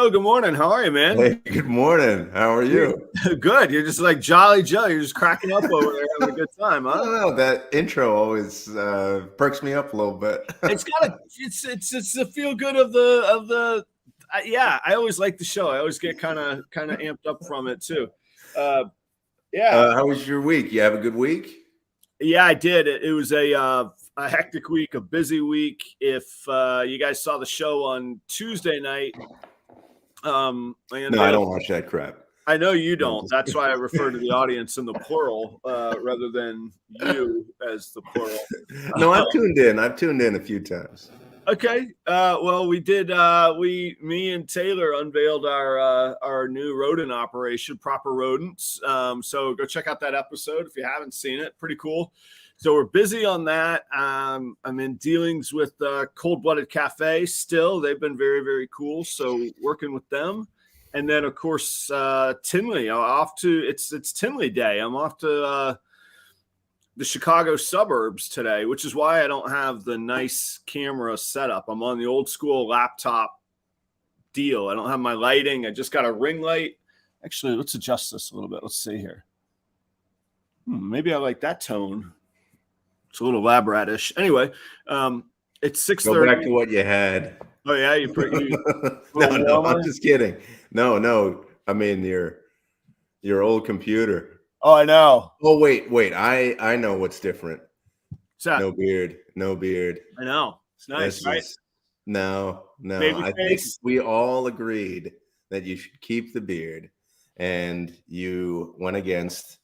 Joe, good morning. How are you, man? Hey, good morning. How are you? Good. You're just like Jolly Joe. You're just cracking up over there having a good time, I huh? don't know. That intro always perks me up a little bit. It's the feel good of the yeah. I always like the show. I always get kind of amped up from it too. Yeah, How was your week? You have a good week? yeah. I did. It was a hectic week, a busy week. If you guys saw the show on Tuesday night, No, I don't watch that crap. I know you don't. That's why I refer to the audience in the plural rather than you as the plural. No, I've tuned in. I've tuned in a few times. Okay. Well, we did. Me and Taylor unveiled our new rodent operation, Proper Rodents. So go check out that episode if you haven't seen it. Pretty cool. So we're busy on that. I'm in dealings with Cold Blooded Cafe still. They've been very, very cool. So working with them. And then, of course, Tinley. It's Tinley Day. I'm off to the Chicago suburbs today, which is why I don't have the nice camera setup. I'm on the old school laptop deal. I don't have my lighting. I just got a ring light. Actually, let's adjust this a little bit. Let's see here. Maybe I like that tone. It's a little lab ratish. Anyway, it's 6:30. Go back to what you had. Oh yeah, you No, I'm just kidding. No. I mean your old computer. Oh, I know. Oh wait. I know what's different. What's that? No beard. I know. It's nice, right? No. Baby I think we all agreed that you should keep the beard, and you went against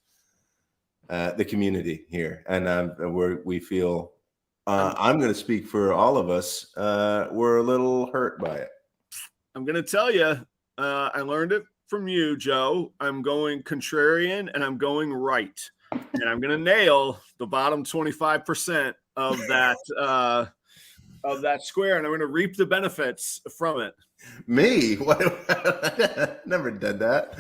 the community here, and we feel. I'm going to speak for all of us. We're a little hurt by it. I'm going to tell you, I learned it from you, Joe. I'm going contrarian and I'm going right. And I'm going to nail the bottom 25% of that square, and I'm going to reap the benefits from it. Me? What? Never did that.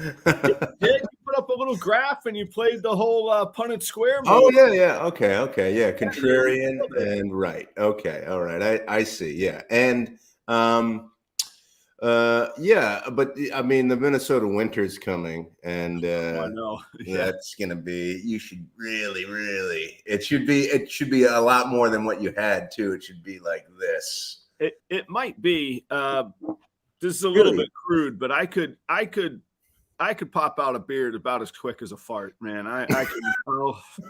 You put up a little graph and you played the whole Punnett square move. Oh yeah. Okay. Yeah, contrarian and right. Okay, all right. I see. Yeah, and yeah, but I mean the Minnesota winter's coming, and I know. That's gonna be. You should really. It should be a lot more than what you had too. It should be like this. It might be. This is a little bit crude, but I could pop out a beard about as quick as a fart, man. I can.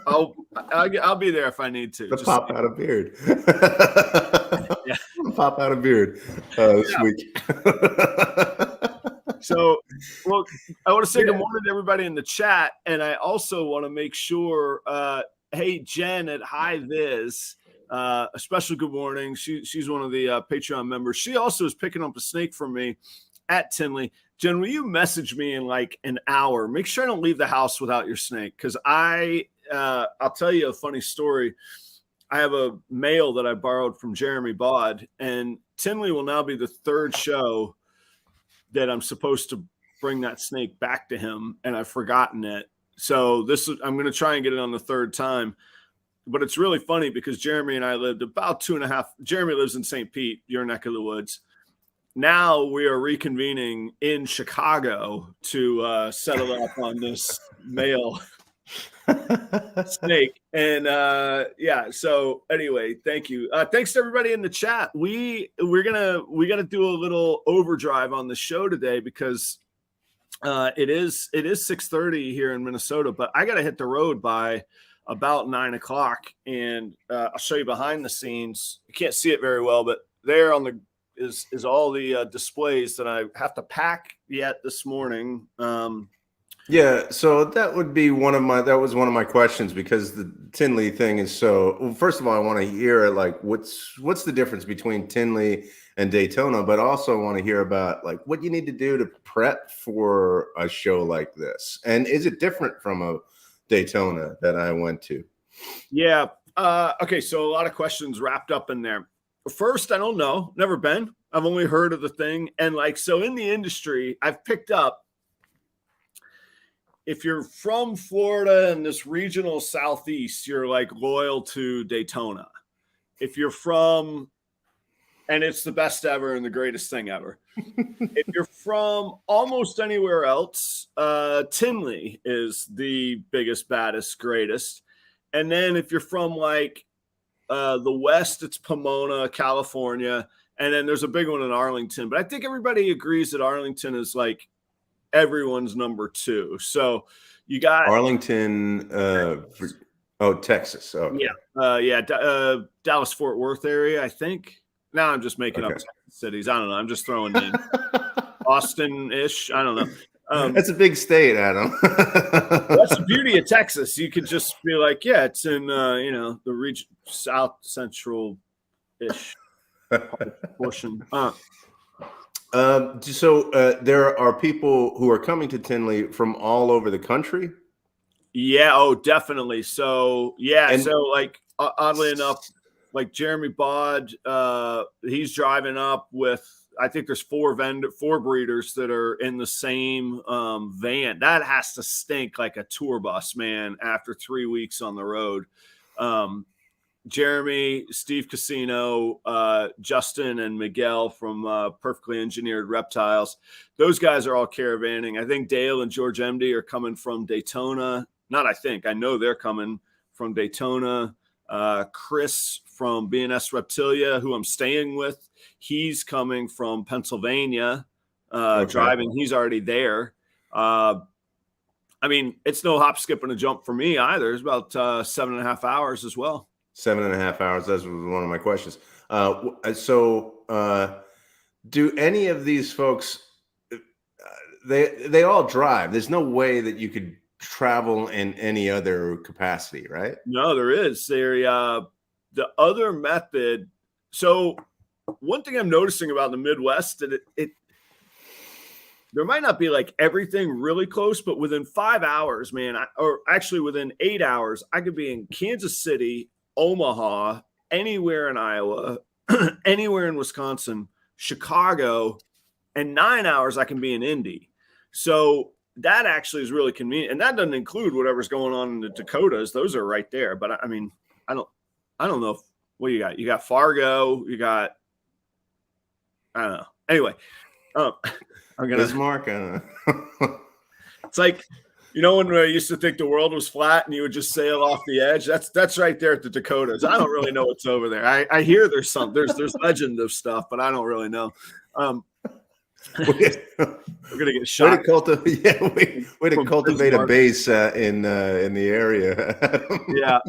I'll be there if I need to. Just pop out a beard. Yeah. Pop out a beard this week. So, well, I want to say good morning to everybody in the chat, and I also want to make sure. Hey, Jen at High Viz. A special good morning. She's one of the Patreon members. She also is picking up a snake from me at Tinley. Jen, will you message me in like an hour? Make sure I don't leave the house without your snake, because I'll tell you a funny story. I have a male that I borrowed from Jeremy Bod, and Tinley will now be the third show that I'm supposed to bring that snake back to him, and I've forgotten it. So I'm going to try and get it on the third time. But it's really funny because Jeremy and I lived about 2.5. Jeremy lives in St. Pete, your neck of the woods. Now we are reconvening in Chicago to settle up on this male snake. And yeah, so anyway, thank you. Thanks to everybody in the chat. We're gonna do a little overdrive on the show today because it is 6:30 here in Minnesota, but I gotta hit the road by about 9 o'clock, and I'll show you behind the scenes. You can't see it very well, but there on the is all the displays that I have to pack yet this morning. Yeah, so that was one of my questions, because the Tinley thing is so. Well, first of all, I want to hear like what's the difference between Tinley and Daytona, but also I want to hear about like what you need to do to prep for a show like this, and is it different from a Daytona that I went to? Yeah. Okay. So a lot of questions wrapped up in there. First, I don't know. Never been. I've only heard of the thing. And like, so in the industry, I've picked up, if you're from Florida and this regional Southeast, you're like loyal to Daytona. If you're from, and it's the best ever and the greatest thing ever. If you're from almost anywhere else, Tinley is the biggest, baddest, greatest. And then if you're from like the West, it's Pomona, California. And then there's a big one in Arlington. But I think everybody agrees that Arlington is like everyone's number 2. So you got Arlington, Texas. Okay. Dallas Fort Worth area, I think. Now I'm just making up cities. I don't know. I'm just throwing names. Austin-ish. I don't know. That's a big state, Adam. That's the beauty of Texas. You could just be like, yeah, it's in the region, south central-ish portion. So there are people who are coming to Tinley from all over the country. Yeah. Oh, definitely. So yeah. So like, oddly enough, like Jeremy Bod, he's driving up with, I think there's 4 breeders that are in the same van. That has to stink like a tour bus, man, after 3 weeks on the road. Jeremy, Steve Casino, Justin, and Miguel from Perfectly Engineered Reptiles. Those guys are all caravanning. I think Dale and George MD are coming from Daytona. Not I think. I know they're coming from Daytona. Chris from BNS Reptilia, who I'm staying with, he's coming from Pennsylvania, driving. He's already there. I mean, it's no hop, skip, and a jump for me either. It's about 7.5 hours as well. 7.5 hours. That's one of my questions. Do any of these folks, they all drive? There's no way that you could travel in any other capacity, right? No, there is. The other method. So one thing I'm noticing about the Midwest, that there might not be like everything really close, but within 5 hours, man, or actually within 8 hours, I could be in Kansas City, Omaha, anywhere in Iowa, anywhere in Wisconsin, Chicago, and 9 hours I can be in Indy. So that actually is really convenient. And that doesn't include whatever's going on in the Dakotas. Those are right there. But I mean, I don't know what you got. You got Fargo, you got, I don't know. Anyway, I'm gonna Bismarck. It's like, when I used to think the world was flat and you would just sail off the edge. That's right there at the Dakotas. I don't really know what's over there. I hear there's legend of stuff, but I don't really know. We're gonna get shot. Way to cultivate a base in the area. Yeah.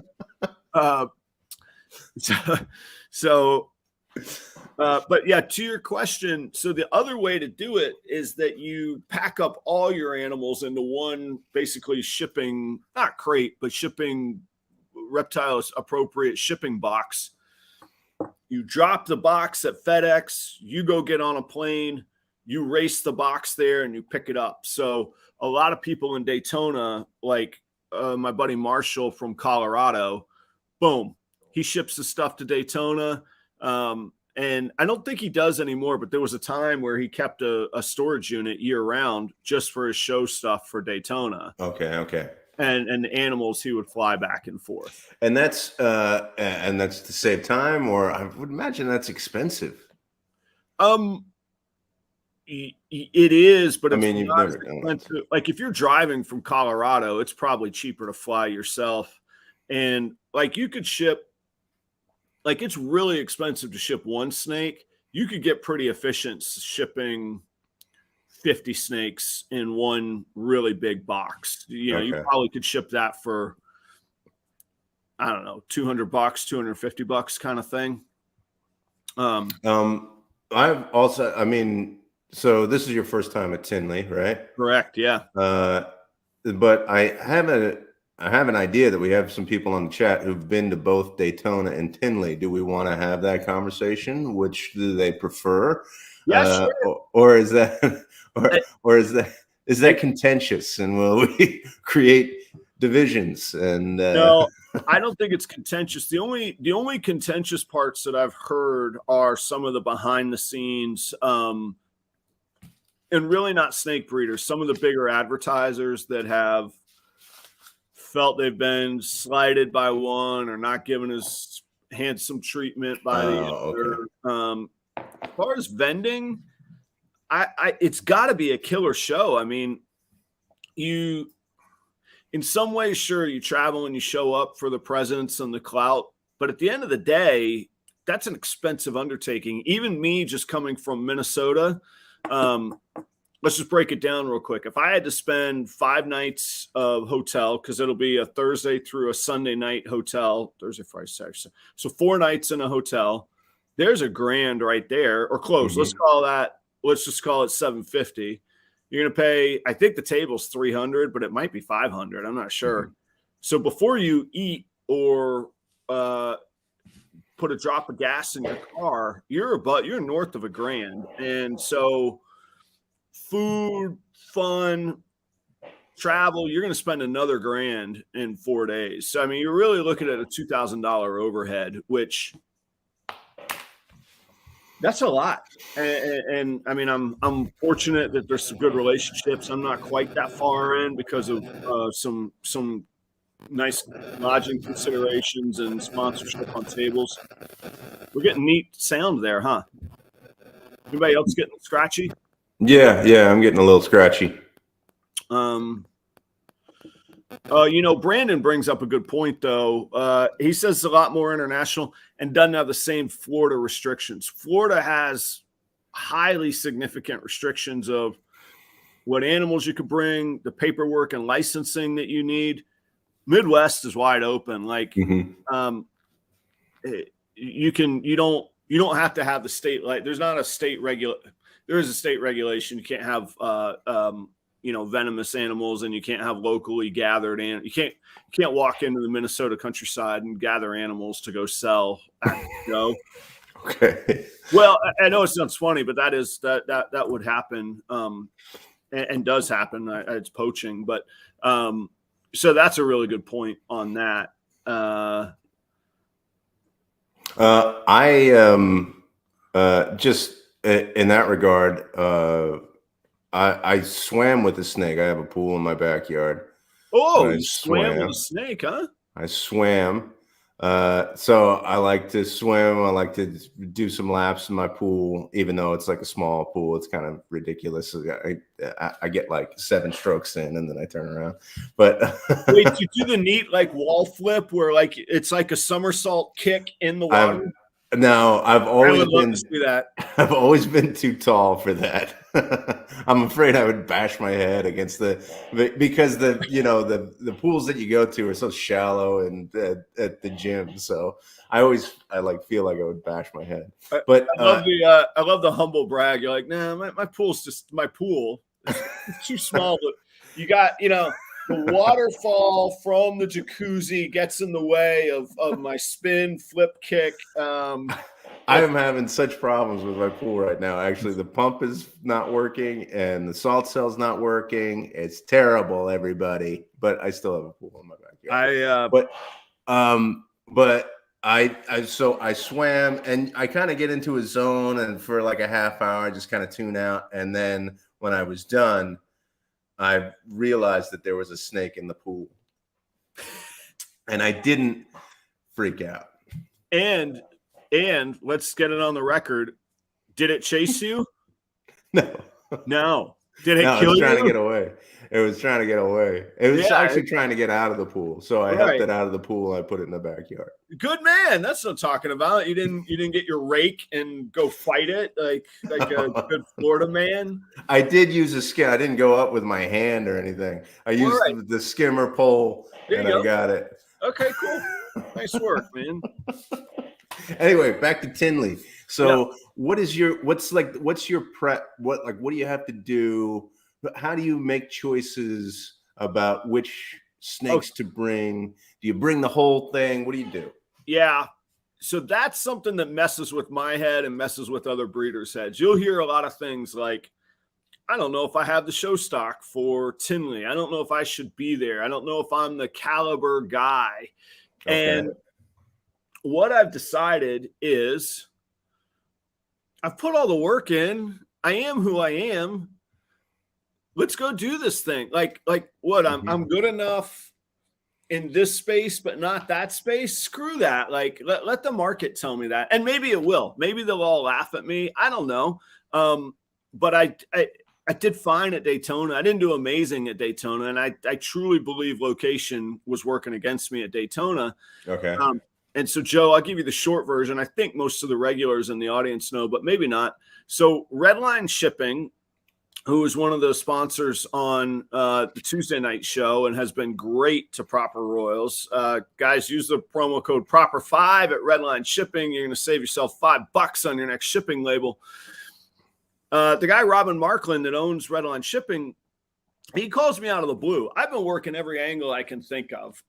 But yeah, to your question, so the other way to do it is that you pack up all your animals into one, basically shipping, not crate, but shipping reptiles appropriate shipping box. You drop the box at FedEx, you go get on a plane, you race the box there and you pick it up. So a lot of people in Daytona, like my buddy Marshall from Colorado, boom, he ships the stuff to Daytona. And I don't think he does anymore, but there was a time where he kept a storage unit year round just for his show stuff for Daytona. Okay. And the animals he would fly back and forth. And that's to save time, or I would imagine that's expensive. It is, but I mean, you've never done expensive. Like if you're driving from Colorado, it's probably cheaper to fly yourself. And like you could ship, like it's really expensive to ship one snake. You could get pretty efficient shipping 50 snakes in one really big box. You probably could ship that for, I don't know, $200, $250 kind of thing. I've also, I mean, so this is your first time at Tinley, right? Correct. Yeah. But I have an idea that we have some people on the chat who've been to both Daytona and Tinley. Do we want to have that conversation? Which do they prefer? Yeah, sure. Or is that, or is that contentious? And will we create divisions? And no, I don't think it's contentious. The only contentious parts that I've heard are some of the behind the scenes, and really not snake breeders. Some of the bigger advertisers that have felt they've been slighted by one or not given as handsome treatment by the other. Okay. As far as vending, it's got to be a killer show. I mean, in some ways, sure, you travel and you show up for the presence and the clout, but at the end of the day, that's an expensive undertaking. Even me just coming from Minnesota, let's just break it down real quick. If I had to spend 5 nights of hotel, because it'll be a Thursday through a Sunday night hotel, Thursday, Friday, Saturday, so 4 nights in a hotel, there's $1,000 right there, or close. Mm-hmm. Let's just call it $750. You're going to pay, I think the table's $300, but it might be $500. I'm not sure. Mm-hmm. So before you eat or put a drop of gas in your car, you're north of $1,000. And so food, fun, travel, you're going to spend another $1,000 in 4 days. So, I mean, you're really looking at a $2,000 overhead, which that's a lot. And I mean, I'm fortunate that there's some good relationships. I'm not quite that far in because of some nice lodging considerations and sponsorship on tables. We're getting neat sound there, huh? Anybody else getting scratchy? Yeah, I'm getting a little scratchy. Brandon brings up a good point, though. He says it's a lot more international and doesn't have the same Florida restrictions. Florida has highly significant restrictions of what animals you could bring, the paperwork and licensing that you need. Midwest is wide open. Like, you don't have to have the state, like, there's not a state there is a state regulation. You can't have venomous animals, and you can't have locally gathered, and you can't walk into the Minnesota countryside and gather animals to go sell at the show. Okay. Well, I know it sounds funny, but that would happen, and does happen. It's poaching, but so that's a really good point on that. Just in that regard, I swam with a snake. I have a pool in my backyard. Oh, you swam with a snake, huh? I swam. So I like to swim. I like to do some laps in my pool, even though it's like a small pool. It's kind of ridiculous. I get like 7 strokes in, and then I turn around. But wait, you do the neat like wall flip where like it's like a somersault kick in the water? No, I've always been to see that. I've always been too tall for that. I'm afraid I would bash my head against because the pools that you go to are so shallow and at the gym. So I feel like I would bash my head. But I love the humble brag. You're like, nah, my pool's just my pool. It's too small, but you got the waterfall from the jacuzzi gets in the way of my spin, flip, kick. I am having such problems with my pool right now. Actually, the pump is not working and the salt cell's not working. It's terrible, everybody. But I still have a pool in my backyard. But I swam, and I kind of get into a zone, and for like a half hour, I just kind of tune out. And then when I was done, I realized that there was a snake in the pool, and I didn't freak out. And let's get it on the record. Did it chase you? No. Did it kill you? Trying to get away. It was trying to get away. It was actually trying to get out of the pool. So I helped it out of the pool. And I put it in the backyard. Good man. That's what I'm talking about. You didn't get your rake and go fight it like a good Florida man. I did use a skim. I didn't go up with my hand or anything. I used the skimmer pole, and I got it. Okay, cool. Nice work, man. Anyway, back to Tinley. So what's your prep? What do you have to do? How do you make choices about which snakes to bring? Do you bring the whole thing? What do you do? Yeah. So that's something that messes with my head and messes with other breeders' heads. You'll hear a lot of things like, I don't know if I have the show stock for Tinley. I don't know if I should be there. I don't know if I'm the caliber guy. Okay. And what I've decided is I've put all the work in. I am who I am. Let's go do this thing. Like what? I'm good enough in this space, but not that space. Screw that. Like let the market tell me that. And maybe it will. Maybe they'll all laugh at me. I don't know. but I did fine at Daytona. I didn't do amazing at Daytona, and I truly believe location was working against me at Daytona. Okay. And so, Joe, I'll give you the short version. I think most of the regulars in the audience know, but maybe not. So Redline Shipping, who is one of the sponsors on the Tuesday night show and has been great to Proper Royals. Guys, use the promo code PROPER5 at Redline Shipping. You're going to save yourself $5 on your next shipping label. The guy, Robin Markland, that owns Redline Shipping, he calls me out of the blue. I've been working every angle I can think of.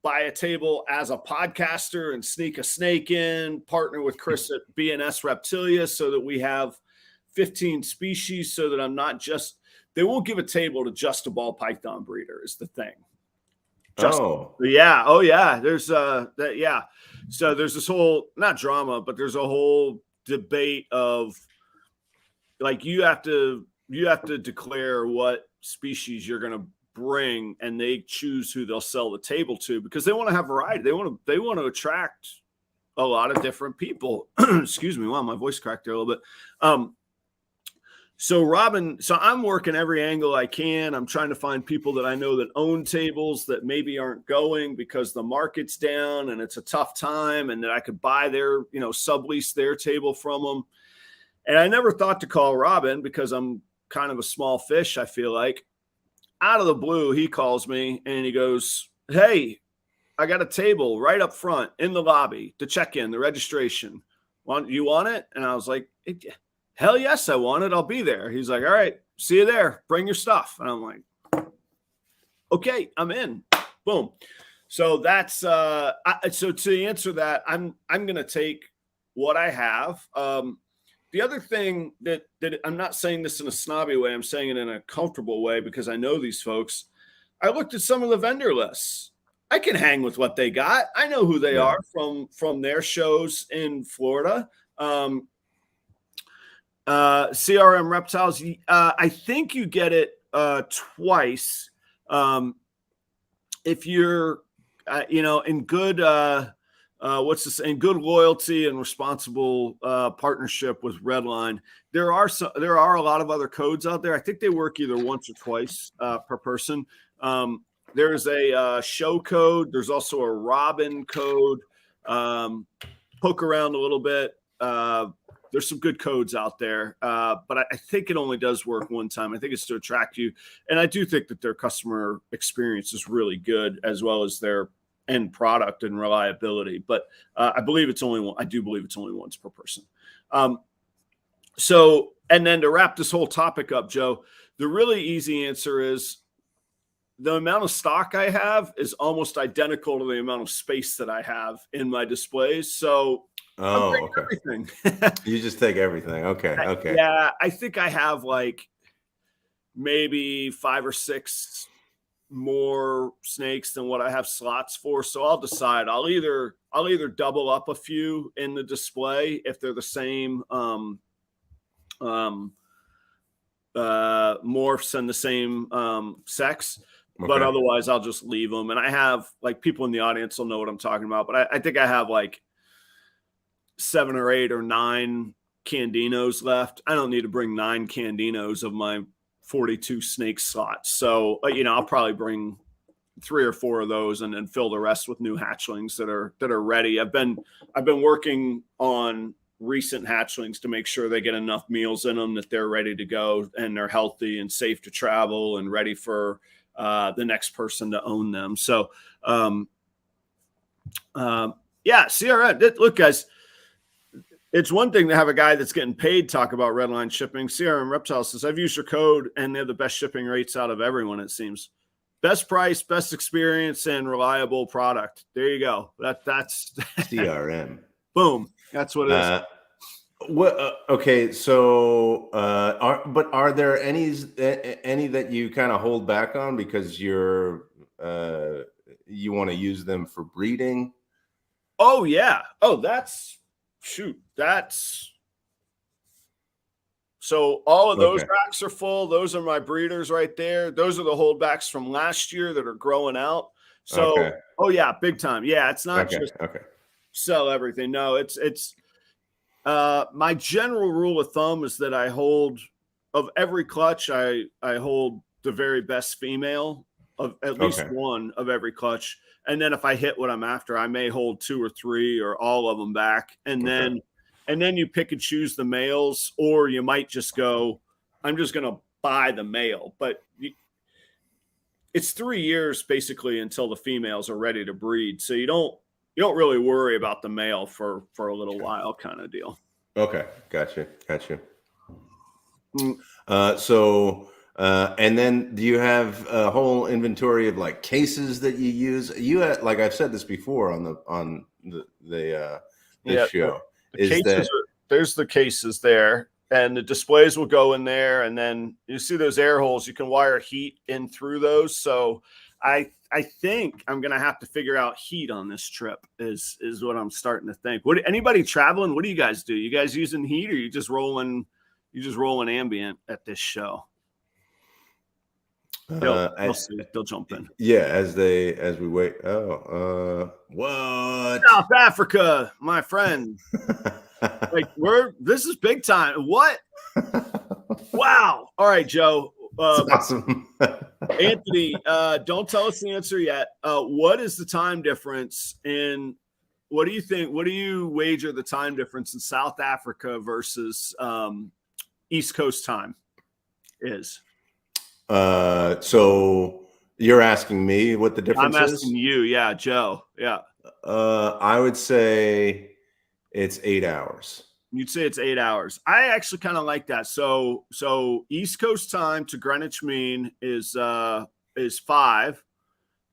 Buy a table as a podcaster and sneak a snake in, partner with Chris at BNS Reptilia so that we have 15 species, so that I'm not just, they won't give a table to just a ball python breeder is the thing. Yeah. Oh yeah. There's that. Yeah. So there's this whole, not drama, but there's a whole debate of like, you have to declare what species you're going to bring, and they choose who they'll sell the table to because they want to have variety. They want to attract a lot of different people. Excuse me. Wow. My voice cracked there a little bit. So Robin, so I'm working every angle I can. I'm trying to find people that I know that own tables that maybe aren't going because the market's down and it's a tough time, and that I could buy their, sublease their table from them. And I never thought to call Robin because I'm kind of a small fish, I feel like. Out of the blue, he calls me and he goes, "Hey, I got a table right up front in the lobby to check in, the registration. You want it?" And I was like, "Hell yes, I want it. I'll be there." He's like, "All right, see you there. Bring your stuff." And I'm like, "Okay, I'm in." Boom. So that's so to answer that, I'm going to take what I have. The other thing that I'm not saying this in a snobby way, I'm saying it in a comfortable way because I know these folks. I looked at some of the vendor lists. I can hang with what they got. I know who they are from their shows in Florida. CRM Reptiles. I think you get it twice if you're, in good. In good loyalty and responsible partnership with Redline. There are a lot of other codes out there. I think they work either once or twice per person. There's a show code. There's also a Robin code. Poke around a little bit. There's some good codes out there, but I think it only does work one time. I think it's to attract you, and I do think that their customer experience is really good, as well as their end product and reliability. But I believe it's only one. I do believe it's only once per person. So, and then to wrap this whole topic up, Joe, the really easy answer is the amount of stock I have is almost identical to the amount of space that I have in my displays. So, okay. Everything. You just take everything. Okay. Okay. Yeah. I think I have like maybe 5 or 6 more snakes than what I have slots for. So I'll decide. I'll either double up a few in the display if they're the same morphs and the same sex. Okay. But otherwise I'll just leave them. And I have, like, people in the audience will know what I'm talking about, but I think I have like 7 or 8 or 9 Candinos left. I don't need to bring 9 Candinos of my 42 snake slots. So, I'll probably bring 3 or 4 of those and then fill the rest with new hatchlings that are ready. I've been working on recent hatchlings to make sure they get enough meals in them that they're ready to go and they're healthy and safe to travel and ready for the next person to own them. So, CRM. Look, guys, it's one thing to have a guy that's getting paid talk about Redline Shipping. CRM Reptiles says, "I've used your code and they have the best shipping rates out of everyone, it seems. Best price, best experience, and reliable product." There you go. That's CRM. Boom. That's what it is. Okay, so are there any that you kind of hold back on because you want to use them for breeding? Oh yeah. Oh, that's so all of those racks are full. Those are my breeders right there. Those are the holdbacks from last year that are growing out. So, oh yeah, big time. Yeah, it's not just sell everything. No, it's My general rule of thumb is that I hold of every clutch, I hold the very best female of at least one of every clutch. And then if I hit what I'm after, I may hold 2 or 3 or all of them back. And then you pick and choose the males, or you might just go, I'm just going to buy the male. But it's 3 years basically until the females are ready to breed. So you don't really worry about the male for a little while, kind of deal. Okay. Gotcha. And then do you have a whole inventory of like cases that you use? You like I've said this before on the show. There's the cases there, and the displays will go in there, and then you see those air holes. You can wire heat in through those. So I think I'm gonna have to figure out heat on this trip. Is what I'm starting to think. Anybody traveling? What do you guys do? You guys using heat, or you just rolling ambient at this show? They'll jump in. Yeah, as we wait. What? South Africa, my friend. Like this is big time. What? Wow. All right, Joe. Awesome. Anthony, don't tell us the answer yet. What is the time difference in? What do you think? What do you wager the time difference in South Africa versus East Coast time is? So you're asking me what the difference is? I'm asking you. Yeah, Joe. Yeah. I would say it's 8 hours. You'd say it's 8 hours. I actually kind of like that. So East Coast time to Greenwich Mean is 5,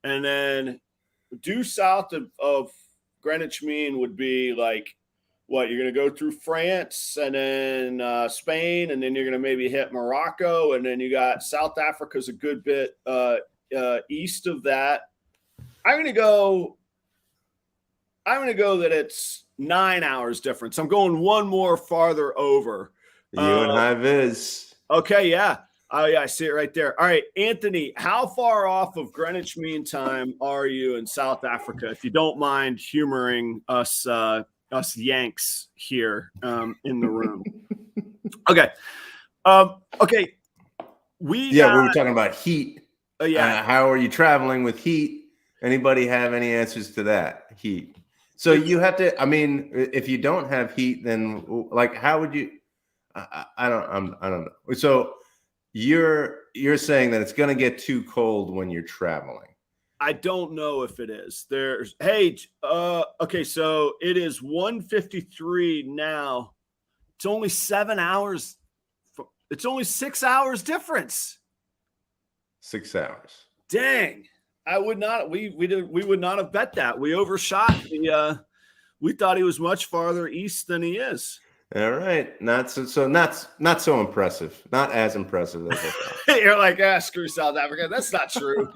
and then due south of Greenwich Mean would be like what? You're going to go through France and then Spain, and then you're going to maybe hit Morocco, and then you got South Africa's a good bit east of that. I'm going to go that it's 9 hours difference. I'm going one more farther over. You and high vis. Okay, yeah. Oh, yeah, I see it right there. All right, Anthony, how far off of Greenwich Mean Time are you in South Africa? If you don't mind humoring us Yanks here in the room. Okay. Okay. We were talking about heat. How are you traveling with heat? Anybody have any answers to that? Heat. So you have to, I mean, if you don't have heat, then like, how would you, I don't know. So you're saying that it's going to get too cold when you're traveling. I don't know if it is. Okay, so it is 1:53 now. It's only 7 hours. It's only 6 hours difference. 6 hours. Dang. I would not. We would not have bet that. We overshot we thought he was much farther east than he is. All right. Not so impressive. Not as impressive as I thought. You're like, screw South Africa. That's not true.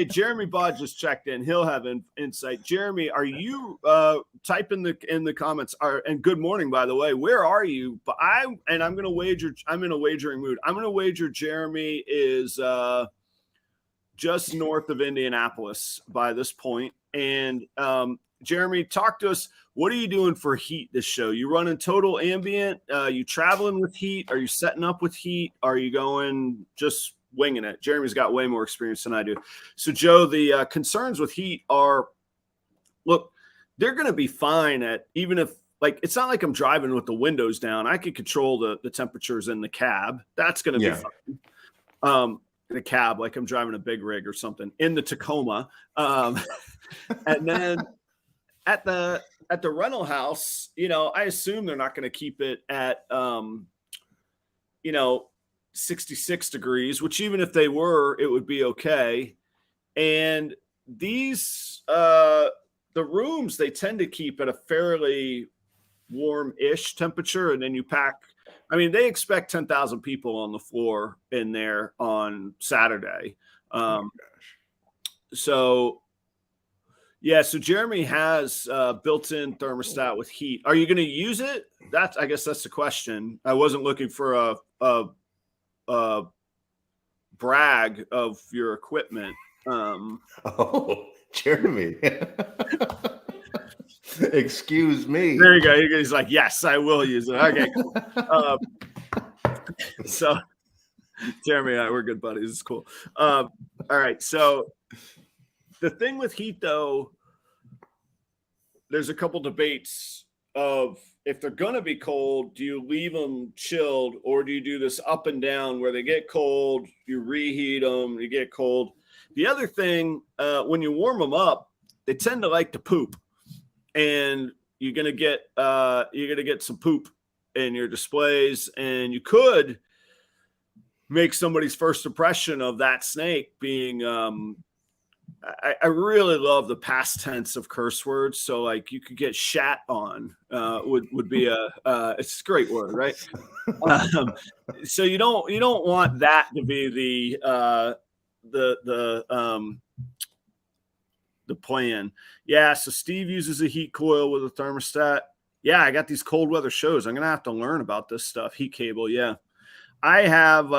Jeremy Bod just checked in. He'll have insight. Jeremy, are you type in the comments? And good morning, by the way. Where are you? But I'm going to wager. I'm in a wagering mood. I'm going to wager Jeremy is just north of Indianapolis by this point. And Jeremy, talk to us. What are you doing for heat this show? You running total ambient? You traveling with heat? Are you setting up with heat? Are you going just winging it? Jeremy's got way more experience than I do. So, Joe, the concerns with heat are, look, they're going to be fine even if, like, it's not like I'm driving with the windows down. I can control the temperatures in the cab. That's going to be fine. The cab, like I'm driving a big rig or something in the Tacoma. And then at the rental house, I assume they're not going to keep it at, 66 degrees, which even if they were, it would be okay. And these, the rooms, they tend to keep at a fairly warm-ish temperature. And then you pack, they expect 10,000 people on the floor in there on Saturday. So Jeremy has built-in thermostat with heat. Are you going to use it? I guess that's the question. I wasn't looking for a brag of your equipment. Jeremy. Excuse me. There you go. He's like, yes, I will use it. Okay, cool. So Jeremy and I, we're good buddies. It's cool. All right. So the thing with heat, though, there's a couple debates of if they're going to be cold, do you leave them chilled, or do you do this up and down where they get cold, you reheat them, you get cold? The other thing, when you warm them up, they tend to like to poop, and you're going to get some poop in your displays, and you could make somebody's first impression of that snake being I really love the past tense of curse words. So like you could get shat on would be it's a great word, right? So you don't want that to be the plan. Yeah. So Steve uses a heat coil with a thermostat. Yeah, I got these cold weather shows. I'm gonna have to learn about this stuff. Heat cable. Yeah, I have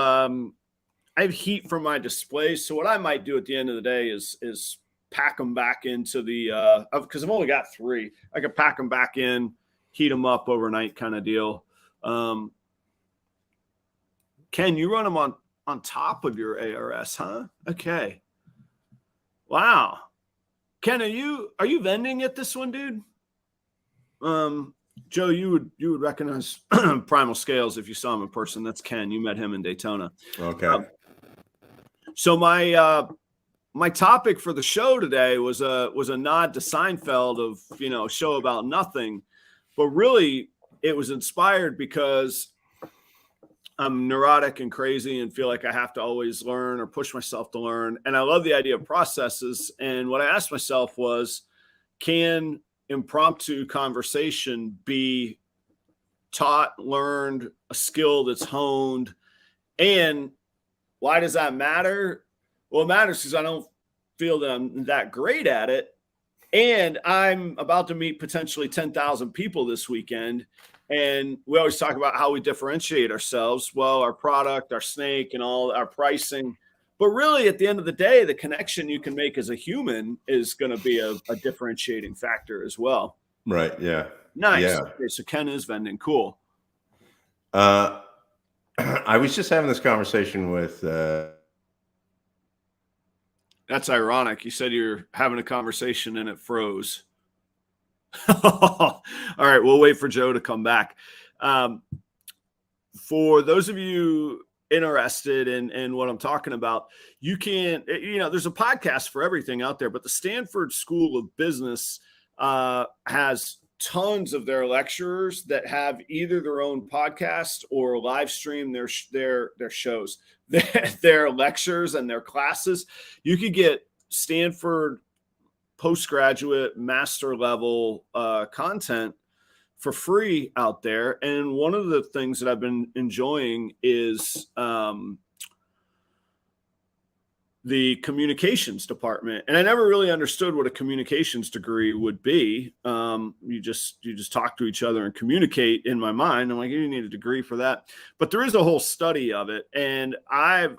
heat from my displays. So what I might do at the end of the day is pack them back into the because I've only got 3. I could pack them back in, heat them up overnight kind of deal. Ken, you run them on top of your ARS, huh? Okay. Wow. Ken, are you vending at this one, dude? Joe, you would recognize Primal Scales if you saw him in person. That's Ken. You met him in Daytona. Okay. So my topic for the show today was a nod to Seinfeld of, a show about nothing, but really it was inspired because I'm neurotic and crazy and feel like I have to always learn or push myself to learn. And I love the idea of processes. And what I asked myself was, can impromptu conversation be taught, learned, a skill that's honed? And why does that matter? Well, it matters because I don't feel that I'm that great at it. And I'm about to meet potentially 10,000 people this weekend. And we always talk about how we differentiate ourselves. Well, our product, our snake, and all our pricing. But really, at the end of the day, the connection you can make as a human is going to be a differentiating factor as well. Right. Yeah. Nice. Yeah. Okay, so Ken is vending. Cool. I was just having this conversation with. That's ironic. You said you're having a conversation and it froze. All right, we'll wait for Joe to come back. For those of you interested in what I'm talking about, you can, there's a podcast for everything out there, but the Stanford School of Business has tons of their lecturers that have either their own podcast or live stream their shows, their lectures and their classes. You could get Stanford postgraduate master level content for free out there. And one of the things that I've been enjoying is the communications department. And I never really understood what a communications degree would be. You just talk to each other and communicate. In my mind, I'm like, you need a degree for that. But there is a whole study of it. And I've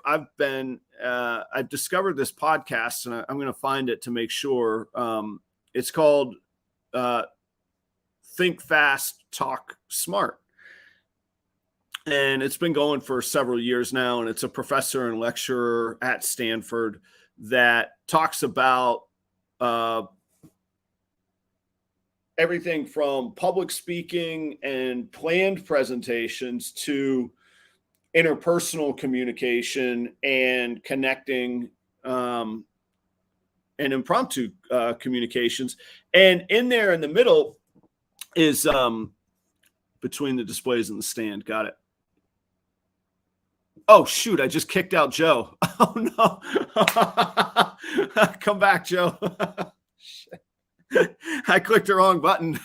discovered this podcast, and I'm going to find it to make sure. It's called Think Fast, Talk Smart. And it's been going for several years now. And it's a professor and lecturer at Stanford that talks about everything from public speaking and planned presentations to interpersonal communication and connecting and impromptu communications. And in there in the middle is between the displays and the stand. Got it. Oh, shoot. I just kicked out Joe. Oh, no. Come back, Joe. I clicked the wrong button.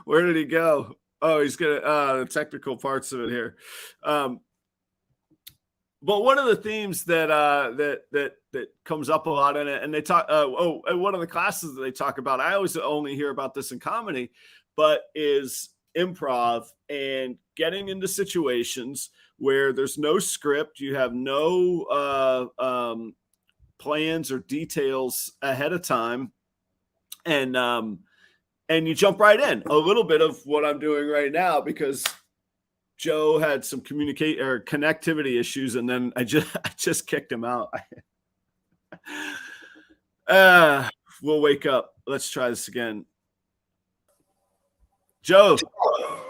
Where did he go? Oh, he's going to the technical parts of it here. But one of the themes that comes up a lot in it, and they talk, one of the classes that they talk about, I always only hear about this in comedy, but is improv and getting into situations where there's no script, you have no plans or details ahead of time, and you jump right in. A little bit of what I'm doing right now, because Joe had some connectivity issues, and then I just kicked him out. We'll wake up. Let's try this again. Joe,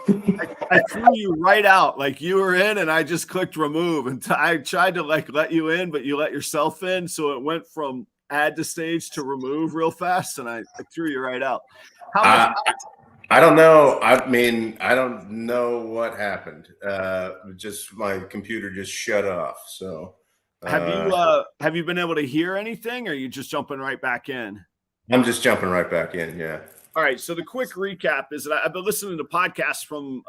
I threw you right out. Like, you were in, and I just clicked remove, and I tried to let you in, but you let yourself in, so it went from add to stage to remove real fast, and I threw you right out. I don't know. I mean, I don't know what happened. Just my computer just shut off. So have you been able to hear anything, or are you just jumping right back in? I'm just jumping right back in. Yeah. All right. So the quick recap is that I've been listening to podcasts from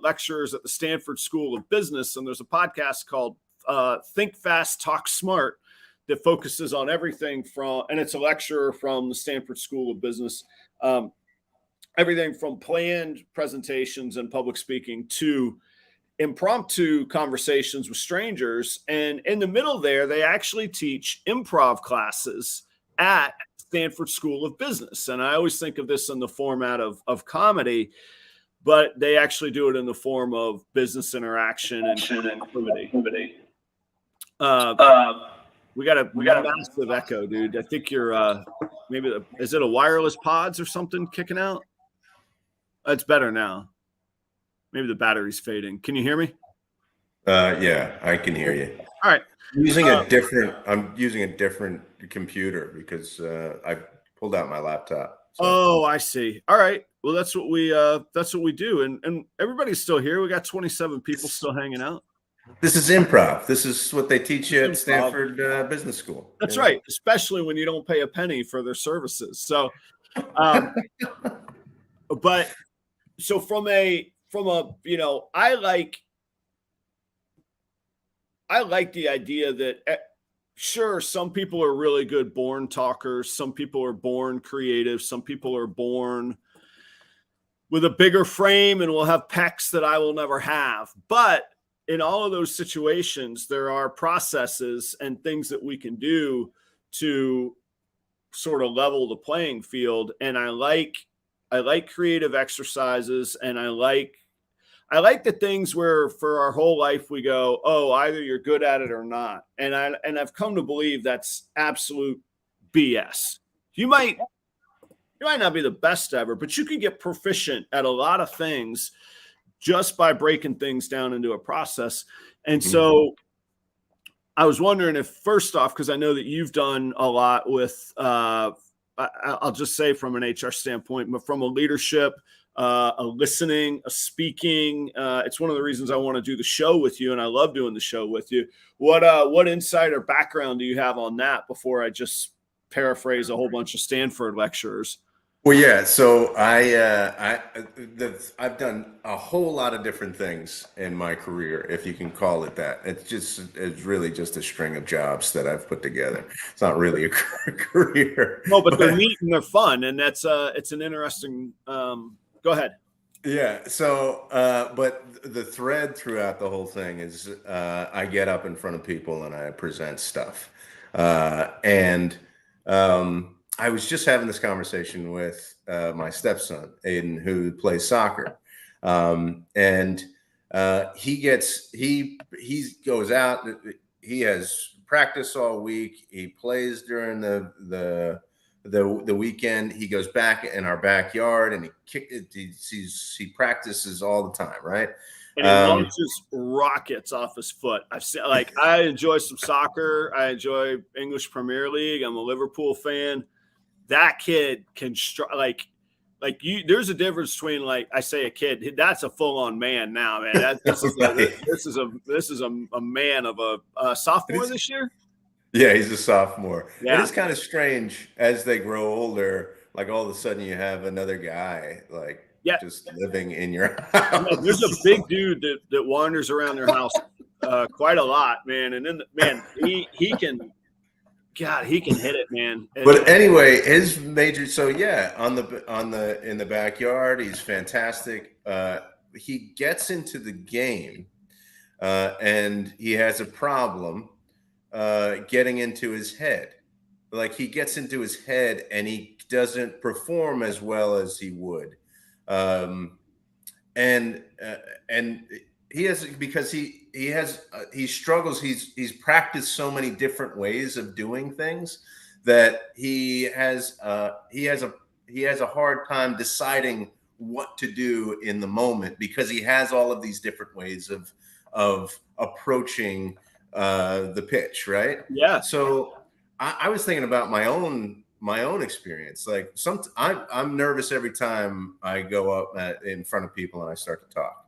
lecturers at the Stanford School of Business, and there's a podcast called Think Fast, Talk Smart that focuses on everything from, and it's a lecturer from the Stanford School of Business, everything from planned presentations and public speaking to impromptu conversations with strangers. And in the middle there, they actually teach improv classes at Stanford School of Business. And I always think of this in the format of comedy, but they actually do it in the form of business interaction and activity. We got a massive echo, dude. I think you're is it a wireless pods or something kicking out? It's better now. Maybe the battery's fading. Can you hear me? Yeah, I can hear you. All right. I'm using a different computer because I pulled out my laptop. So. Oh, I see. All right. Well, that's what we do. And everybody's still here. We got 27 people still hanging out. This is improv. This is what they teach you at Stanford Business School. That's right. Especially when you don't pay a penny for their services. So, but so from a, I like the idea that sure, some people are really good born talkers. Some people are born creative. Some people are born with a bigger frame and will have pecs that I will never have. But in all of those situations, there are processes and things that we can do to sort of level the playing field. And I like creative exercises, and I like the things where for our whole life we go, oh, either you're good at it or not. And I've come to believe that's absolute BS. You might not be the best ever, but you can get proficient at a lot of things just by breaking things down into a process. And so I was wondering if, first off, because I know that you've done a lot with, I'll just say from an HR standpoint, but from a leadership, a listening, a speaking, it's one of the reasons I want to do the show with you, and I love doing the show with you. What insight or background do you have on that before I just paraphrase a whole bunch of Stanford lecturers? Well, yeah. So I've done a whole lot of different things in my career, if you can call it that. It's really just a string of jobs that I've put together. It's not really a career. No, but they're neat and they're fun, and it's an interesting. Go ahead. Yeah. So, but the thread throughout the whole thing is I get up in front of people and I present stuff, and I was just having this conversation with my stepson, Aiden, who plays soccer. And he goes out, he has practice all week. He plays during the weekend. He goes back in our backyard and he practices all the time. Right. And he launches rockets off his foot. I've seen, I enjoy some soccer. I enjoy English Premier League. I'm a Liverpool fan. That kid can there's a difference between, I say a kid, that's a full-on man now, man. This is a man of a sophomore this year. Yeah, he's a sophomore. Yeah. It is kind of strange as they grow older, all of a sudden you have another guy just living in your house. Yeah, there's a big dude that wanders around their house quite a lot, man. And then he can hit it, man. But anyway, his major. So yeah, in the backyard, he's fantastic. He gets into the game, and he has a problem getting into his head. like he gets into his head and he doesn't perform as well as he would. Um, and he has, because he struggles. He's practiced so many different ways of doing things that he has a hard time deciding what to do in the moment, because he has all of these different ways of approaching the pitch, right? Yeah. So I was thinking about my own experience. Like I'm nervous every time I go up in front of people and I start to talk.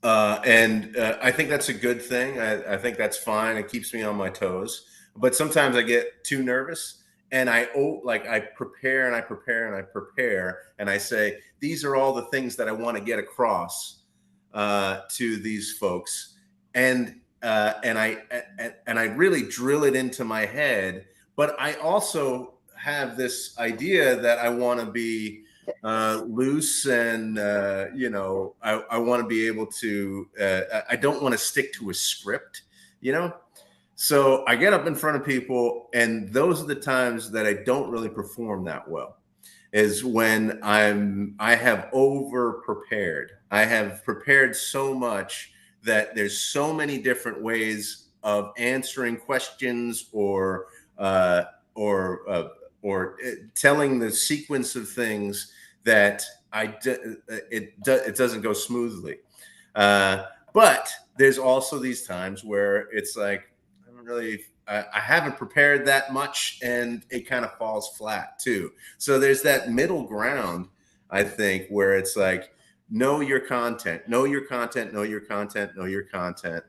I think that's a good thing. I think that's fine. It keeps me on my toes. But sometimes I get too nervous, and I prepare and I prepare and I prepare, and I say, these are all the things that I want to get across to these folks, and I really drill it into my head. But I also have this idea that I want to be loose, and I want to be able to. I don't want to stick to a script, you know. So I get up in front of people, and those are the times that I don't really perform that well. Is when I have over prepared. I have prepared so much that there's so many different ways of answering questions, or telling the sequence of things that it doesn't go smoothly. But there's also these times where it's like, I haven't prepared that much, and it kind of falls flat too. So there's that middle ground, I think, where it's like, know your content, know your content, know your content, know your content,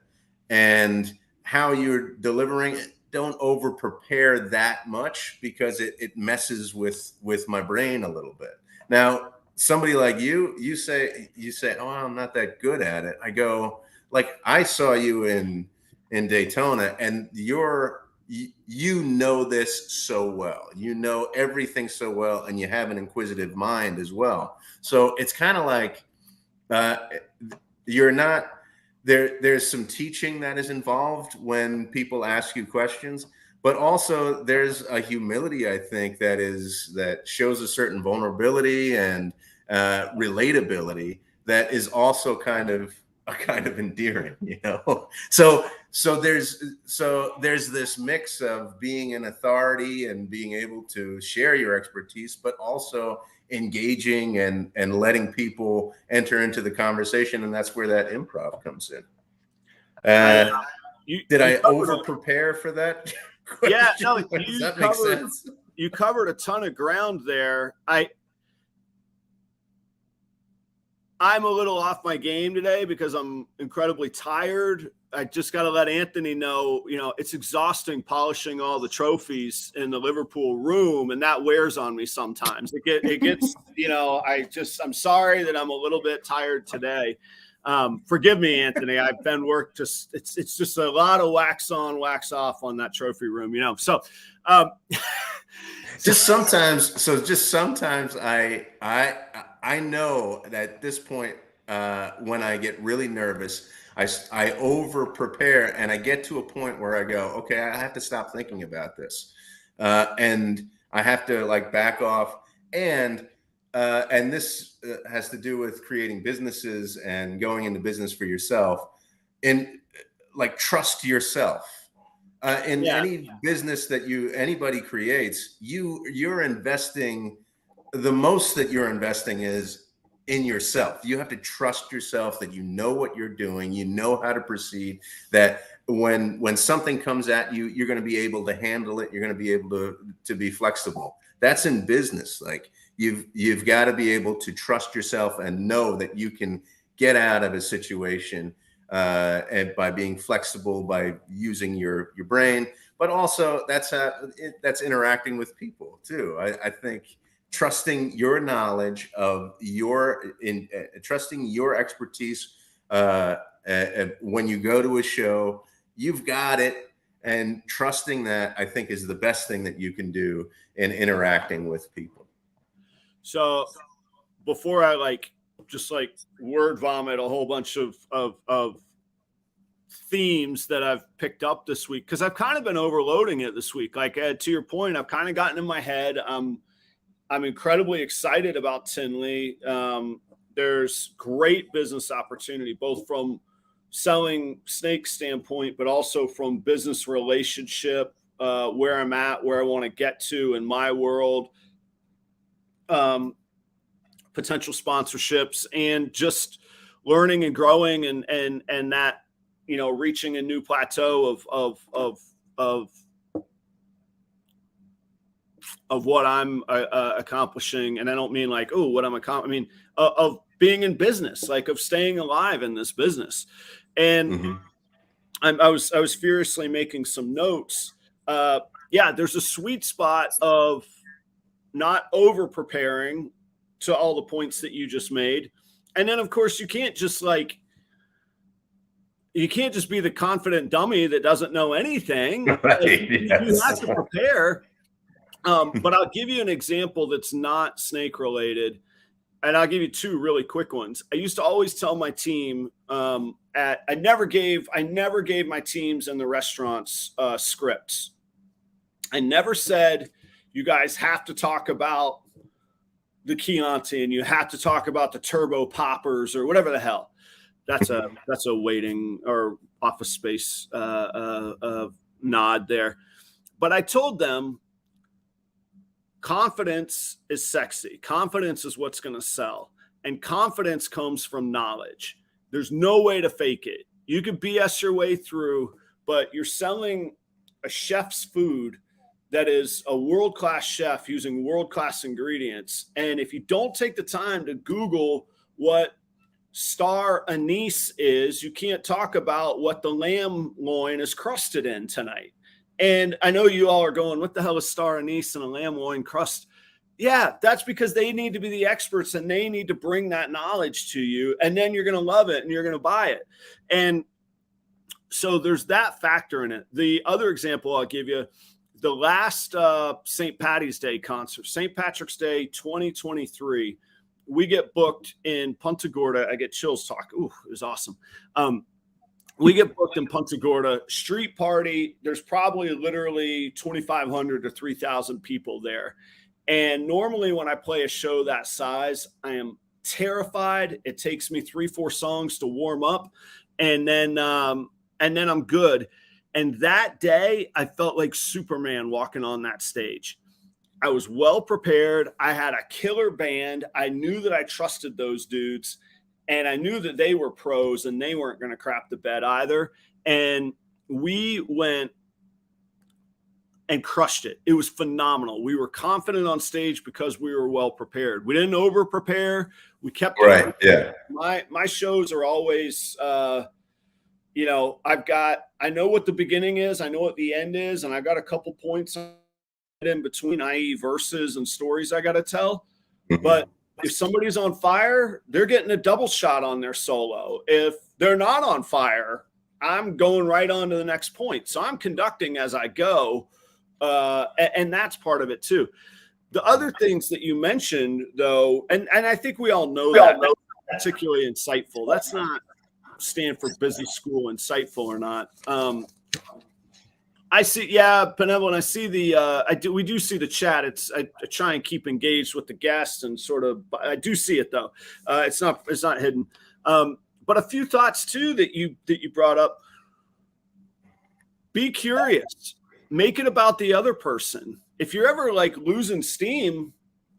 and how you're delivering it. Don't over prepare that much, because it messes with my brain a little bit. Now, somebody like you say, oh, I'm not that good at it. I go, like, I saw you in Daytona, and you know this so well. You know everything so well, and you have an inquisitive mind as well. So it's kind of like you're not there. There's some teaching that is involved when people ask you questions, but also there's a humility, I think, that shows a certain vulnerability and relatability that is also kind of endearing, you know. So there's this mix of being an authority and being able to share your expertise, but also engaging and letting people enter into the conversation, and that's where that improv comes in. Did I over prepare for that? Yeah, no, Does that make sense? You covered a ton of ground there. I'm a little off my game today because I'm incredibly tired. I just got to let Anthony know, it's exhausting polishing all the trophies in the Liverpool room, and that wears on me sometimes. It gets, I'm sorry that I'm a little bit tired today. Forgive me, Anthony. I've been it's just a lot of wax on, wax off on that trophy room, So, just sometimes I know that at this point, when I get really nervous, I over prepare, and I get to a point where I go, okay, I have to stop thinking about this, and I have to back off, and this has to do with creating businesses and going into business for yourself, and trust yourself. Any business that anybody creates, you're investing. The most that you're investing is in yourself. You have to trust yourself that you know what you're doing, you know how to proceed, that when something comes at you, you're going to be able to handle it, you're going to be able to be flexible. That's in business. You've got to be able to trust yourself and know that you can get out of a situation, and by being flexible, by using your brain, but also that's interacting with people too. I think trusting your knowledge of trusting your expertise, when you go to a show, you've got it, and trusting that, I think, is the best thing that you can do in interacting with people. So before I just word vomit a whole bunch of themes that I've picked up this week, because I've kind of been overloading it this week. Like to your point, I've kind of gotten in my head. I'm incredibly excited about Tinley. There's great business opportunity, both from selling snake standpoint, but also from business relationship, where I'm at, where I want to get to in my world, potential sponsorships, and just learning and growing, and that, you know, reaching a new plateau of what I'm accomplishing. And I don't mean like, oh, what I'm accomplishing. I mean, of being in business, like of staying alive in this business. And I was furiously making some notes. Yeah, there's a sweet spot of not over preparing to all the points that you just made. And then of course you can't just be the confident dummy that doesn't know anything. Right, You have to prepare. But I'll give you an example that's not snake related, and I'll give you two really quick ones. I used to always tell my team, I never gave my teams in the restaurants scripts. I never said, you guys have to talk about the Chianti and you have to talk about the turbo poppers or whatever the hell. That's a waiting or office space nod there. But I told them, confidence is sexy. Confidence is what's going to sell. And confidence comes from knowledge. There's no way to fake it. You can BS your way through, but you're selling a chef's food that is a world-class chef using world-class ingredients. And if you don't take the time to Google what star anise is, you can't talk about what the lamb loin is crusted in tonight. And I know you all are going, what the hell is star anise and a lamb loin crust? Yeah, that's because they need to be the experts and they need to bring that knowledge to you. And then you're going to love it and you're going to buy it. And so there's that factor in it. The other example I'll give you, the last St. Patty's Day concert, St. Patrick's Day 2023, we get booked in Punta Gorda. I get chills talking. Ooh, it was awesome. We get booked in Punta Gorda, street party. There's probably literally 2,500 to 3,000 people there. And normally when I play a show that size, I am terrified. It takes me 3-4 songs to warm up, and then I'm good. And that day I felt like Superman walking on that stage. I was well prepared. I had a killer band. I knew that I trusted those dudes. And I knew that they were pros and they weren't going to crap the bed either. And we went and crushed it. It was phenomenal. We were confident on stage because we were well prepared. We didn't over prepare. We kept right. Yeah. My shows are always, you know, I know what the beginning is. I know what the end is. And I got a couple points in between, i.e. verses and stories I got to tell. But if somebody's on fire, they're getting a double shot on their solo. If they're not on fire, I'm going right on to the next point. So I'm conducting as I go. And that's part of it too. The other things that you mentioned though, and I think we all know that, particularly insightful. That's not Stanford Business School insightful or not. I see, yeah, Benevolent. I see we do see the chat. I try and keep engaged with the guests and sort of. I do see it though. It's not hidden. But a few thoughts too that you brought up. Be curious. Make it about the other person. If you're ever like losing steam,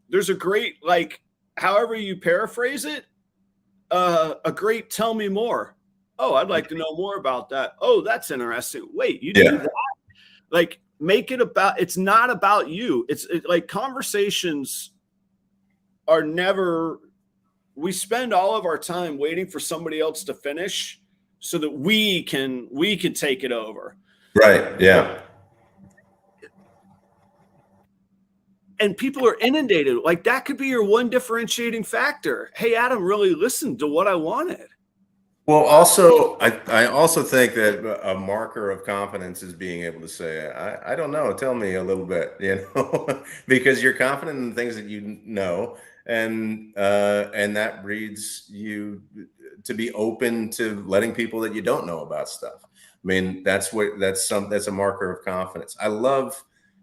there's a great, like, however you paraphrase it, a great tell me more. Oh, I'd like to know more about that. Oh, that's interesting. Wait, you do that? Like, make it about, it's not about you. It's like conversations are never, we spend all of our time waiting for somebody else to finish so that we can take it over. Right. Yeah. And people are inundated. Like, that could be your one differentiating factor. Hey, Adam really listened to what I wanted. Well, also, I also think that a marker of confidence is being able to say, I don't know, tell me a little bit, you know, because you're confident in things that you know, and that breeds you be open to letting people that you don't know about stuff. I mean, that's a marker of confidence. I love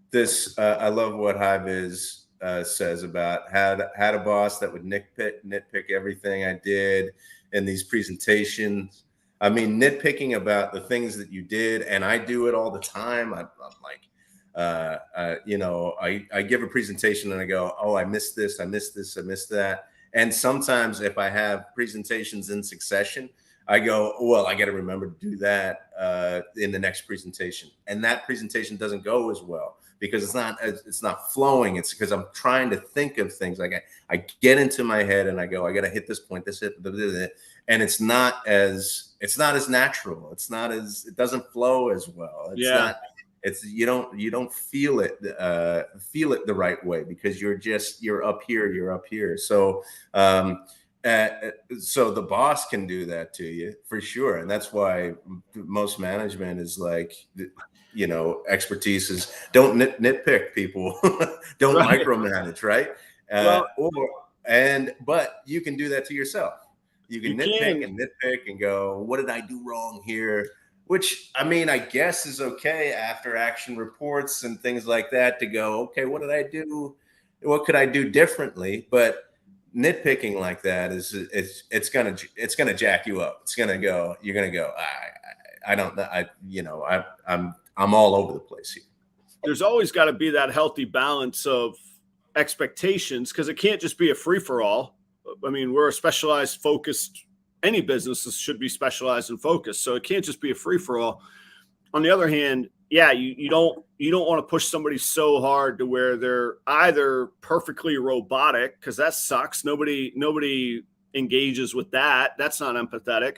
this. I love what Hiviz says about had a boss that would nitpick everything I did in these presentations. I mean, nitpicking about the things that you did, and I do it all the time. I'm like, you know, I give a presentation and I go, oh, I missed this, I missed this, I missed that. And sometimes if I have presentations in succession, I go, well, I got to remember to do that in the next presentation. And that presentation doesn't go as well because it's not flowing. It's because I'm trying to think of things. Like I get into my head and I go, I got to hit this point, and it's not as natural. It doesn't flow as well. You don't feel it the right way because you're up here. So so the boss can do that to you for sure. And that's why most management is like, you know, expertise is don't nitpick people, don't micromanage, right? But you can do that to yourself. You can nitpick and go, what did I do wrong here? Which, I mean, I guess is okay after action reports and things like that to go, okay, what did I do? What could I do differently? But nitpicking like that it's gonna jack you up. You're gonna go, I'm all over the place here. There's always got to be that healthy balance of expectations because it can't just be a free for all. I mean, we're a specialized, focused. Any business should be specialized and focused, so it can't just be a free for all. On the other hand, yeah, you don't want to push somebody so hard to where they're either perfectly robotic because that sucks. Nobody engages with that. That's not empathetic.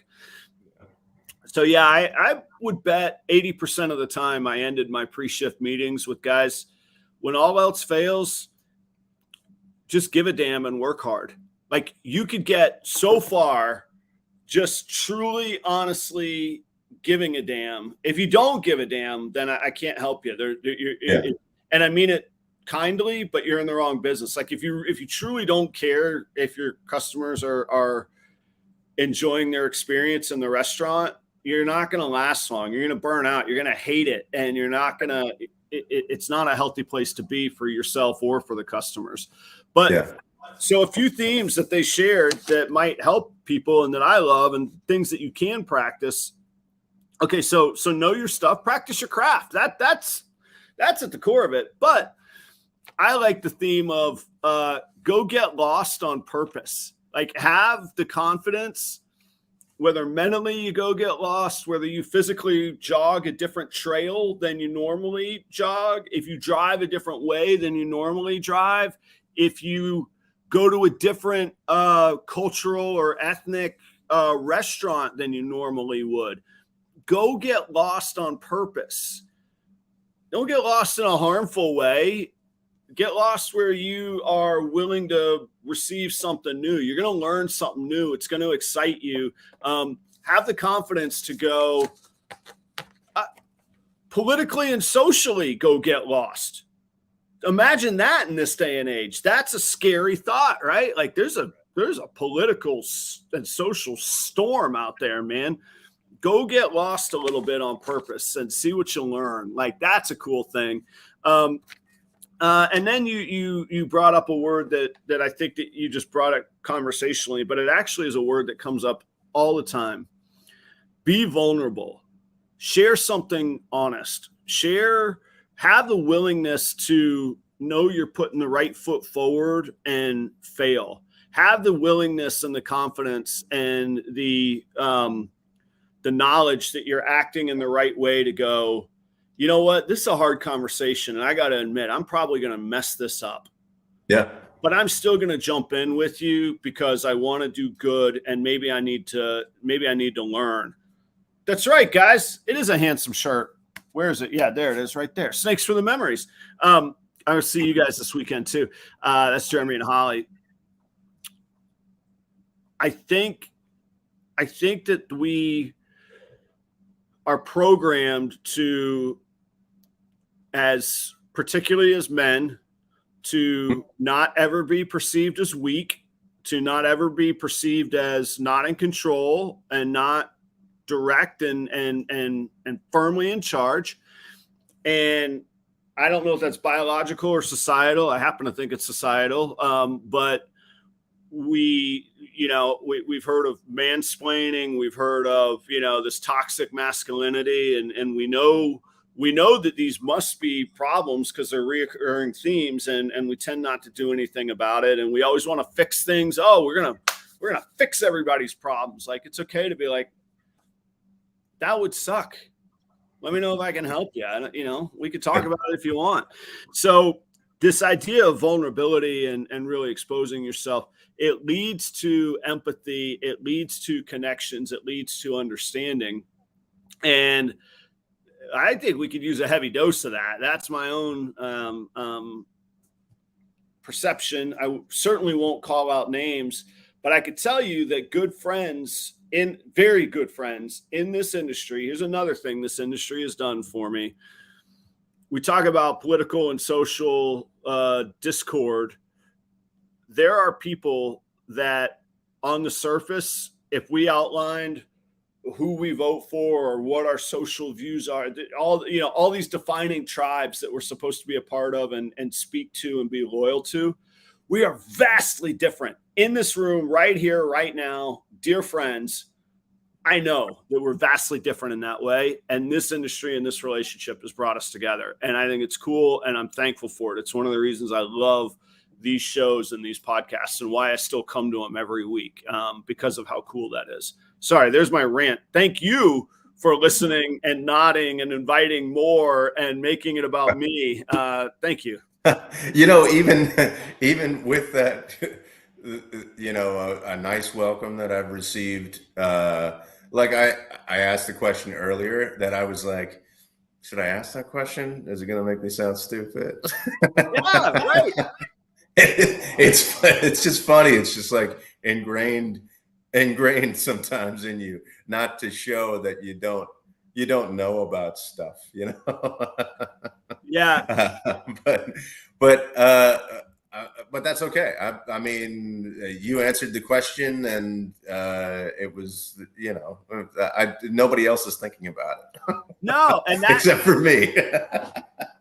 So yeah, I would bet 80% of the time I ended my pre-shift meetings with guys, when all else fails, just give a damn and work hard. Like you could get so far just truly, honestly giving a damn. If you don't give a damn, then I can't help you. And I mean it kindly, but you're in the wrong business. Like if you truly don't care if your customers are enjoying their experience in the restaurant, you're not going to last long. You're going to burn out. You're going to hate it, and you're not going to. It's not a healthy place to be for yourself or for the customers. But so a few themes that they shared that might help people and that I love and things that you can practice. Okay, so know your stuff, practice your craft. That's at the core of it. But I like the theme of go get lost on purpose. Like have the confidence, whether mentally you go get lost, whether you physically jog a different trail than you normally jog, if you drive a different way than you normally drive, if you go to a different cultural or ethnic restaurant than you normally would. Go get lost on purpose. Don't get lost in a harmful way. Get lost where you are willing to receive something new. You're going to learn something new. It's going to excite you. Have the confidence to go politically and socially go get lost. Imagine that in this day and age. That's a scary thought, right? Like there's a political and social storm out there, man. Go get lost a little bit on purpose and see what you learn. Like that's a cool thing. And then you brought up a word that I think that you just brought up conversationally, but it actually is a word that comes up all the time. Be vulnerable. Share something honest. Have the willingness to know you're putting the right foot forward and fail. Have the willingness and the confidence and the knowledge that you're acting in the right way to go, you know what, this is a hard conversation. And I got to admit, I'm probably going to mess this up. Yeah. But I'm still going to jump in with you because I want to do good. And maybe I need to learn. That's right, guys. It is a handsome shirt. Where is it? Yeah, there it is right there. Snakes for the memories. I'll see you guys this weekend too. That's Jeremy and Holly. I think that we are programmed to, particularly as men, to not ever be perceived as weak, to not ever be perceived as not in control and not direct and firmly in charge. And I don't know if that's biological or societal. I happen to think it's societal. But we've heard of mansplaining. We've heard of, this toxic masculinity. And we know that these must be problems because they're reoccurring themes, and we tend not to do anything about it. And we always want to fix things. Oh, we're going to fix everybody's problems. Like, it's okay to be like, that would suck. Let me know if I can help you. We could talk about it if you want. So this idea of vulnerability and really exposing yourself, it leads to empathy. It leads to connections. It leads to understanding. And I think we could use a heavy dose of that. That's my own perception. I certainly won't call out names, but I could tell you that very good friends in this industry. Here's another thing this industry has done for me. We talk about political and social discord. There are people that on the surface, if we outlined who we vote for or what our social views are, all these defining tribes that we're supposed to be a part of and speak to and be loyal to, we are vastly different. In this room right here, right now, dear friends, I know that we're vastly different in that way. And this industry and this relationship has brought us together. And I think it's cool. And I'm thankful for it. It's one of the reasons I love these shows and these podcasts and why I still come to them every week, because of how cool that is. Sorry, there's my rant. Thank you for listening and nodding and inviting more and making it about me. Thank you. Even with that, a nice welcome that I've received. Like I asked the question earlier that I was like, should I ask that question? Is it going to make me sound stupid? Yeah, right. It's just funny. It's just like ingrained sometimes in you, not to show that you don't know about stuff, Yeah. But that's okay. I mean, you answered the question, and it was, nobody else is thinking about it. No, and that, except for me.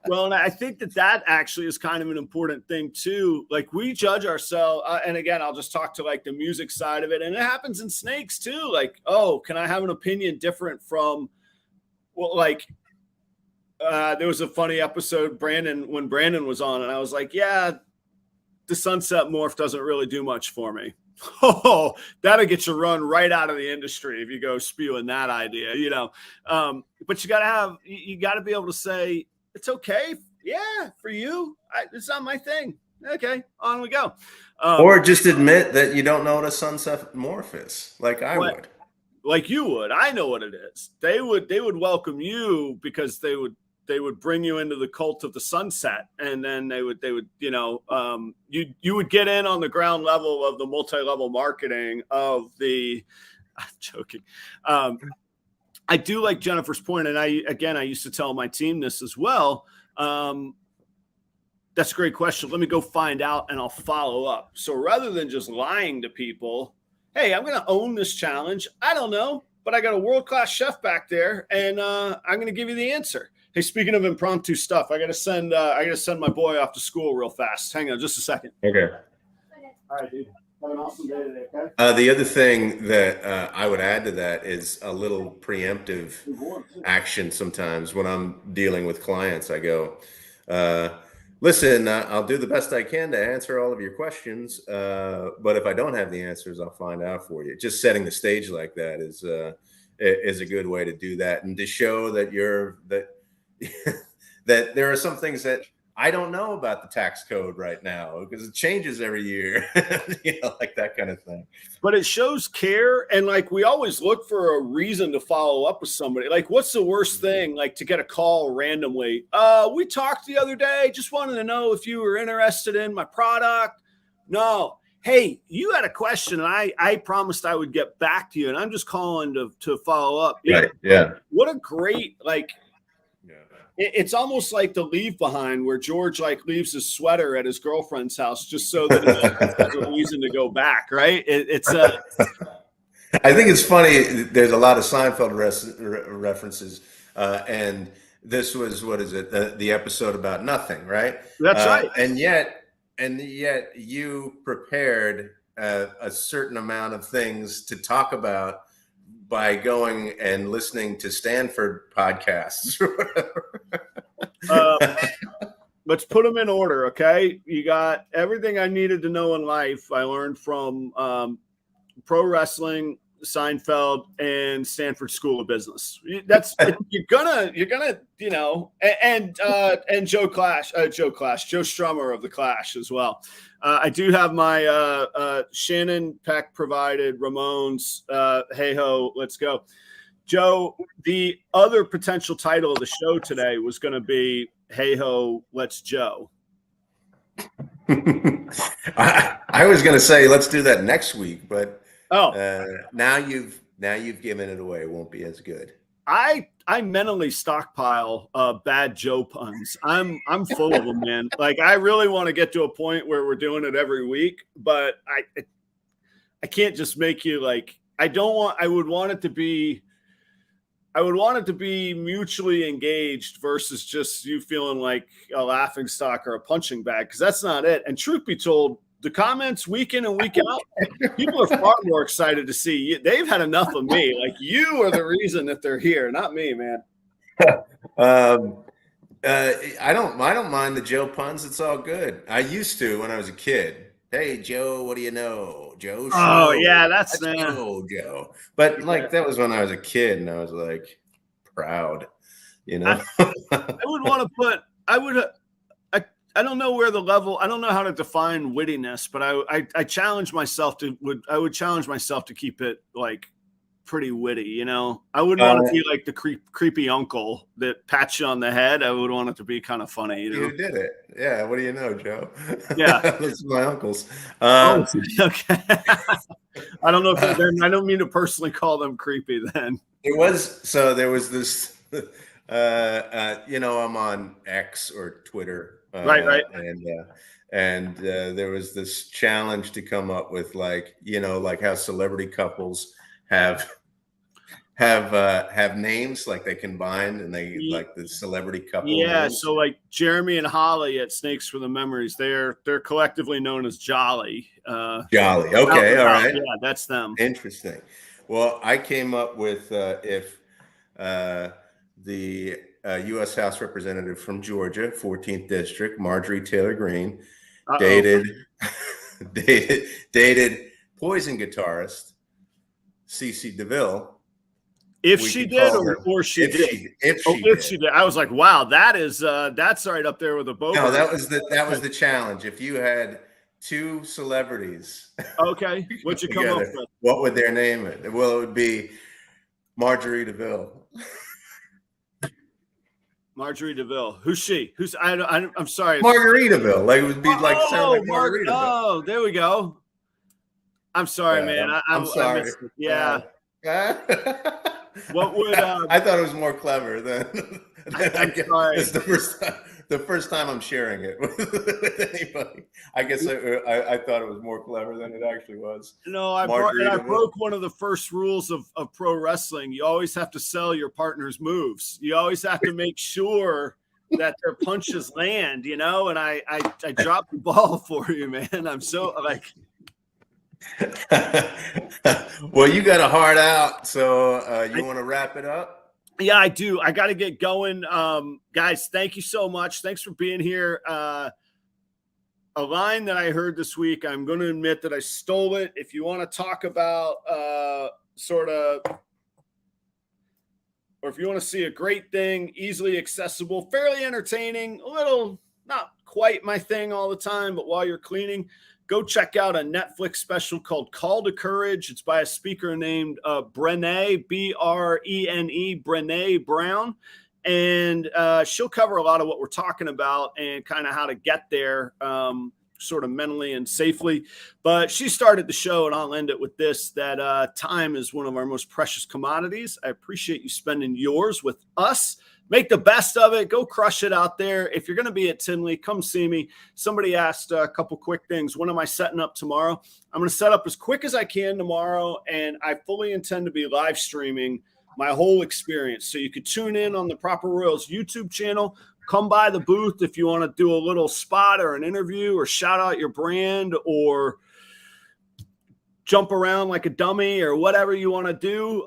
Well, and I think that actually is kind of an important thing too. Like, we judge ourselves, and again, I'll just talk to like the music side of it, and it happens in snakes too. Like, oh, can I have an opinion different from, there was a funny episode, when Brandon was on, and I was like, yeah, the sunset morph doesn't really do much for me. Oh, that'll get you run right out of the industry if you go spewing that idea, but you gotta be able to say, it's okay. Yeah. For you, it's not my thing. Okay. On we go. Or just admit that you don't know what a sunset morph is, like I would. Like you would. I know what it is. They would welcome you because they would bring you into the cult of the sunset, and then they would you would get in on the ground level of the multi-level marketing of the. I'm joking. I do like Jennifer's point, and I used to tell my team this as well. That's a great question. Let me go find out, and I'll follow up. So rather than just lying to people, hey, I'm going to own this challenge. I don't know, but I got a world-class chef back there, and I'm going to give you the answer. Hey, speaking of impromptu stuff, I got to send my boy off to school real fast. Hang on just a second. Okay. All right, dude. Have an awesome day today, okay? The other thing that I would add to that is a little preemptive action. Sometimes when I'm dealing with clients, I go, listen, I'll do the best I can to answer all of your questions. But if I don't have the answers, I'll find out for you. Just setting the stage like that is a good way to do that, and to show that that there are some things that I don't know about the tax code right now because it changes every year, like that kind of thing. But it shows care. And like, we always look for a reason to follow up with somebody. Like, what's the worst thing? Like, to get a call randomly. We talked the other day. Just wanted to know if you were interested in my product. No. Hey, you had a question, and I promised I would get back to you, and I'm just calling to follow up. Right. Yeah. What a great, Yeah. It's almost like the Leave Behind, where George like leaves his sweater at his girlfriend's house just so that he has a reason to go back, right? It's I think it's funny. There's a lot of Seinfeld references, and this was, what is it? The episode about nothing, right? That's right. And yet you prepared a certain amount of things to talk about by going and listening to Stanford podcasts or whatever. Let's put them in order, okay? You got everything I needed to know in life. I learned from pro wrestling, Seinfeld, and Stanford School of Business. That's you're gonna and Joe Strummer of the Clash as well. I do have my Shannon Peck provided Ramones. Hey ho, let's go, Joe. The other potential title of the show today was going to be Hey ho, let's Joe. I was going to say let's do that next week, but. Now you've given it away. It won't be as good. I mentally stockpile bad Joe puns. I'm full of them, man. Like I really want to get to a point where we're doing it every week, but I can't just make you like. I would want it to be mutually engaged versus just you feeling like a laughing stock or a punching bag, because that's not it. And truth be told, the comments week in and week out, people are far more excited to see you. They've had enough of me. Like you are the reason that they're here, not me, man. I don't mind the Joe puns. It's all good. I used to when I was a kid. Hey Joe, what do you know? Joe. Oh yeah, that's Joe. But like that was when I was a kid, and I was like proud, you know. I would want to put. I don't know where the level. I don't know how to define wittiness, but I challenge myself to. I would challenge myself to keep it like pretty witty. You know, I wouldn't want to be like the creepy uncle that pats you on the head. I would want it to be kind of funny. You know? You did it. Yeah. What do you know, Joe? Yeah, those are my uncles. Okay. I don't know if I don't mean to personally call them creepy. Then there was this. I'm on X or Twitter. Right. And there was this challenge to come up with like how celebrity couples have names, like they combined and they like the celebrity couple. Yeah. Names. So like Jeremy and Holly at Snakes for the Memories, they're collectively known as Jolly. Jolly. Okay. All right. Yeah, that's them. Interesting. Well, I came up with if the U.S. House Representative from Georgia, 14th District, Marjorie Taylor Greene, dated Poison guitarist CeCe DeVille. If she did, or she did. If she did, I was like, wow, that's right up there with the boat. No, that was the challenge. If you had two celebrities, okay, what'd you come up with? What would their name be? Well, it would be Marjorie DeVille. Marjorie DeVille. Who's she? I'm sorry. Margaritaville. Like it would be like Margaritaville. Oh, there we go. I'm sorry, man. I'm sorry. Yeah. What would I thought it was more clever than I'm sorry. It's the first time I'm sharing it with anybody. I guess I thought it was more clever than it actually was. No, I broke one of the first rules of pro wrestling. You always have to sell your partner's moves. You always have to make sure that their punches land, you know, and I dropped the ball for you, man. I'm so like well, you got a heart out, so you want to wrap it up? Yeah, I do. I got to get going. Guys, thank you so much. Thanks for being here. A line that I heard this week, I'm going to admit that I stole it. If you want to talk about or if you want to see a great thing, easily accessible, fairly entertaining, a little, not quite my thing all the time, but while you're cleaning, go check out a Netflix special called Call to Courage. It's by a speaker named Brené, Brene, Brené Brown. And she'll cover a lot of what we're talking about and kind of how to get there sort of mentally and safely. But she started the show, and I'll end it with this, that time is one of our most precious commodities. I appreciate you spending yours with us. make the best of it. Go crush it out there. If you're going to be at Tinley, come see me. Somebody asked a couple quick things. When am I setting up tomorrow? I'm going to set up as quick as I can tomorrow, and I fully intend to be live streaming my whole experience. So you could tune in on the Proper Royals YouTube channel. Come by the booth if you want to do a little spot or an interview or shout out your brand or jump around like a dummy or whatever you want to do.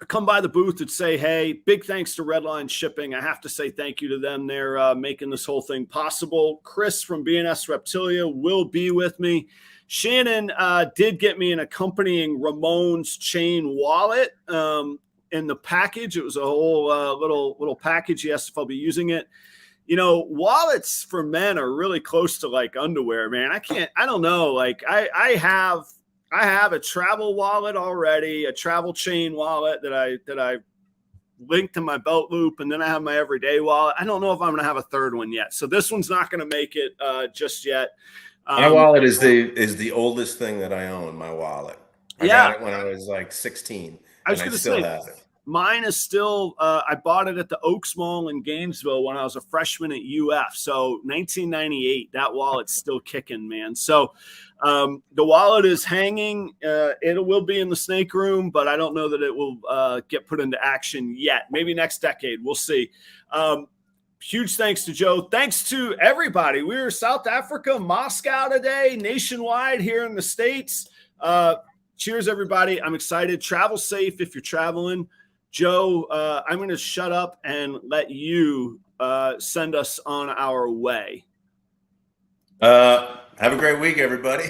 Come by the booth and say, hey, big thanks to Redline Shipping. I have to say thank you to them. They're making this whole thing possible. Chris from BNS Reptilia will be with me. Shannon did get me an accompanying Ramon's chain wallet in the package. It was a whole little package. He asked if I'll be using it. You know, wallets for men are really close to like underwear, man. I don't know. Like I have a travel wallet already, a travel chain wallet that I linked to my belt loop, and then I have my everyday wallet. I don't know if I'm going to have a third one yet. So this one's not going to make it just yet. My wallet is the oldest thing that I own. My wallet. I got it when I was like 16. I was going to say, have it. Mine is still, I bought it at the Oaks Mall in Gainesville when I was a freshman at UF. So 1998, that wallet's still kicking, man. So the wallet is hanging. It will be in the Snake Room, but I don't know that it will get put into action yet. Maybe next decade. We'll see. Huge thanks to Joe. Thanks to everybody. We were South Africa, Moscow today, nationwide here in the States. Cheers, everybody. I'm excited. Travel safe if you're traveling. Joe, I'm going to shut up and let you send us on our way. Have a great week, everybody.